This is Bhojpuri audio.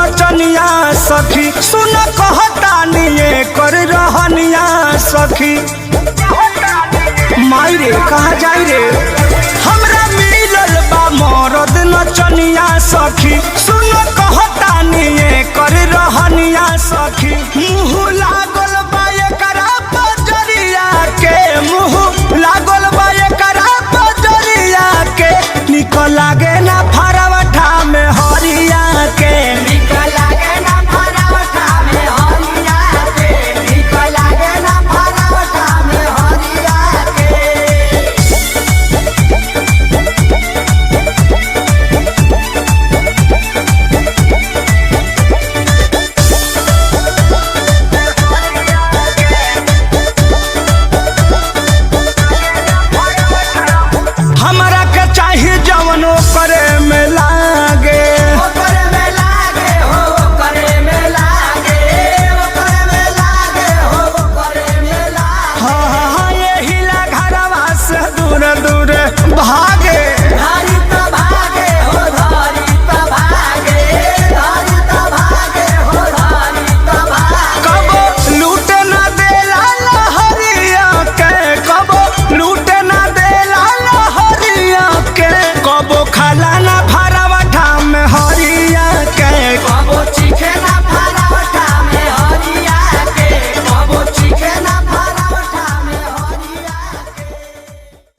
नचनिया सखी सुन कहतानी कर रहनिया सखी। माई रे कहाँ जाई रे हमरा मिलल बा मरद नचनिया सखी सुन कहतानी कर रहनिया सखी। मुँह लागल बा एकरा बजरिया के मुँह लागल बा एकरा बजरिया के निक लागे ना फरवठा में हरिया के निक लागे ना फरवठा में हरिया के निक लागे ना फरवठा में हरिया के। हमरा के चाहिए जवनो करे